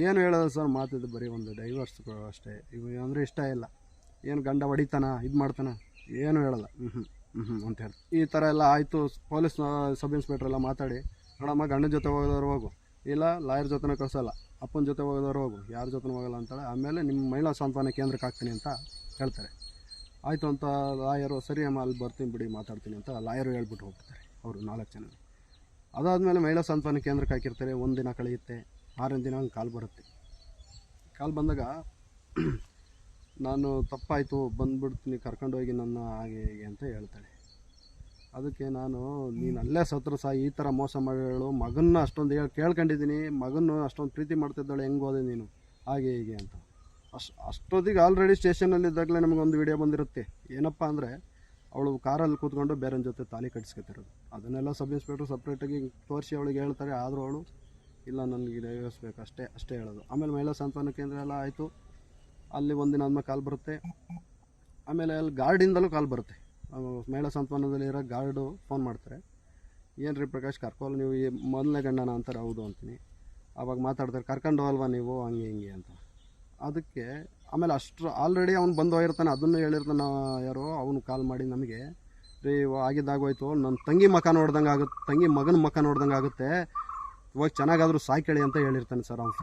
ಏನು ಹೇಳೋದು ಸರ್, ಮಾತಿದ್ದು ಬರೀ ಒಂದು ಡೈವರ್ಸ್ ಅಷ್ಟೇ. ಇವು ಅಂದರೆ ಇಷ್ಟ ಇಲ್ಲ, ಏನು ಗಂಡ ಹೊಡಿತಾನ ಇದು ಮಾಡ್ತಾನ ಏನು ಹೇಳಲ್ಲ. ಅಂತ ಹೇಳಿ ಈ ಥರ ಎಲ್ಲ ಆಯಿತು. ಪೊಲೀಸ್ ಸಬ್ ಇನ್ಸ್ಪೆಕ್ಟ್ರ್ ಎಲ್ಲ ಮಾತಾಡಿ, ನೋಡಮ್ಮ ಗಂಡನ ಜೊತೆ ಹೋಗೋದವ್ರು ಹೋಗು, ಇಲ್ಲ ಲಾಯರ್ ಜೊತೆನೂ ಕಳಿಸಲ್ಲ, ಅಪ್ಪನ ಜೊತೆ ಹೋಗೋದವ್ರು ಹೋಗು, ಯಾರ ಜೊತೆ ಹೋಗಲ್ಲ ಅಂತಾಳೆ. ಆಮೇಲೆ ನಿಮ್ಮ ಮಹಿಳಾ ಸಾಂತ್ವನ ಕೇಂದ್ರಕ್ಕೆ ಹಾಕ್ತೀನಿ ಅಂತ ಹೇಳ್ತಾರೆ. ಆಯಿತು ಅಂತ ಲಾಯರು, ಸರಿ ಅಮ್ಮ ಅಲ್ಲಿ ಬರ್ತೀನಿ ಬಿಡಿ ಮಾತಾಡ್ತೀನಿ ಅಂತ ಲಾಯರು ಹೇಳ್ಬಿಟ್ಟು ಹೋಗ್ತಾರೆ ಅವರು 4 ಜನ. ಅದಾದಮೇಲೆ ಮಹಿಳಾ ಸಾಂತ್ವನ ಕೇಂದ್ರಕ್ಕೆ ಹಾಕಿರ್ತಾರೆ. 1 ದಿನ ಕಳೆಯುತ್ತೆ, 6ನೇ ದಿನ ಹಂಗೆ ಕಾಲ್ ಬರುತ್ತೆ. ಕಾಲ್ ಬಂದಾಗ ನಾನು ತಪ್ಪಾಯಿತು ಬಂದುಬಿಡ್ತೀನಿ, ಕರ್ಕೊಂಡೋಗಿ ನನ್ನ ಹಾಗೆ ಹೀಗೆ ಅಂತ ಹೇಳ್ತಾಳೆ. ಅದಕ್ಕೆ ನಾನು, ನೀನು ಅಲ್ಲೇ ಸತ್ರ ಸಹ ಈ ಥರ ಮೋಸ ಮಾಡೇಳು, ಮಗನ್ನ ಅಷ್ಟೊಂದು ಕೇಳ್ಕೊಂಡಿದ್ದೀನಿ, ಮಗನ್ನು ಅಷ್ಟೊಂದು ಪ್ರೀತಿ ಮಾಡ್ತಿದ್ದಾಳೆ, ಹೆಂಗೆ ಹೋದೆ ನೀನು ಹಾಗೆ ಹೀಗೆ ಅಂತ. ಅಷ್ಟೊತ್ತಿಗೆ ಆಲ್ರೆಡಿ ಸ್ಟೇಷನಲ್ಲಿದ್ದಾಗಲೇ ನಮಗೊಂದು ವಿಡಿಯೋ ಬಂದಿರುತ್ತೆ. ಏನಪ್ಪ ಅಂದರೆ, ಅವಳು ಕಾರಲ್ಲಿ ಕೂತ್ಕೊಂಡು ಬೇರೆಯವ್ರ ಜೊತೆ ತಾಲಿ ಕಟ್ಟಿಸ್ಕೊತಿರೋದು. ಅದನ್ನೆಲ್ಲ ಸಬ್ ಇನ್ಸ್ಪೆಕ್ಟ್ರು ಸಪ್ರೇಟಾಗಿ ತೋರಿಸಿ ಅವಳಿಗೆ ಹೇಳ್ತಾರೆ. ಆದರೂ ಅವಳು ಇಲ್ಲ, ನನಗೆ ಡೈವರ್ಸ್ಬೇಕು ಅಷ್ಟೇ ಹೇಳೋದು. ಆಮೇಲೆ ಮಹಿಳಾ ಸಾಂತ್ವನ ಕೇಂದ್ರ ಎಲ್ಲ ಆಯಿತು. ಅಲ್ಲಿ 1 ದಿನ ಆದಮೇಲೆ ಕಾಲ್ ಬರುತ್ತೆ. ಆಮೇಲೆ ಅಲ್ಲಿ ಗಾರ್ಡಿಂದಲೂ ಕಾಲ್ ಬರುತ್ತೆ. ಮಹಿಳಾ ಸಾಂತ್ವನದಲ್ಲಿರೋ ಗಾರ್ಡು ಫೋನ್ ಮಾಡ್ತಾರೆ. ಏನು ರೀ ಪ್ರಕಾಶ್, ಕರ್ಕೊಂಡು ನೀವು ಈ ಮೊದಲನೇ ಗಂಡನ ಅಂತಾರೆ. ಹೌದು ಅಂತೀನಿ. ಆವಾಗ ಮಾತಾಡ್ತಾರೆ, ಕರ್ಕೊಂಡು ಅಲ್ವಾ ನೀವು ಹಂಗೆ ಹಿಂಗೆ ಅಂತ. ಅದಕ್ಕೆ ಆಮೇಲೆ ಆಲ್ರೆಡಿ ಅವ್ನು ಬಂದು ಹೋಗಿರ್ತಾನೆ, ಅದನ್ನು ಹೇಳಿರ್ತಾನೆ ಯಾರೋ ಅವನು ಕಾಲ್ ಮಾಡಿ ನಮಗೆ, ರೀ ಆಗಿದ್ದಾಗೋಯ್ತು, ನನ್ನ ತಂಗಿ ಮಕ ನೋಡ್ದಂಗೆ ಆಗುತ್ತೆ, ತಂಗಿ ಮಗನ ಮಕ ನೋಡ್ದಂಗೆ ಆಗುತ್ತೆ, ಇವಾಗ ಚೆನ್ನಾಗಾದರೂ ಸಾಯ್ಕೇಳಿ ಅಂತ ಹೇಳಿರ್ತಾನೆ ಸರ್ ಅವ್ನು.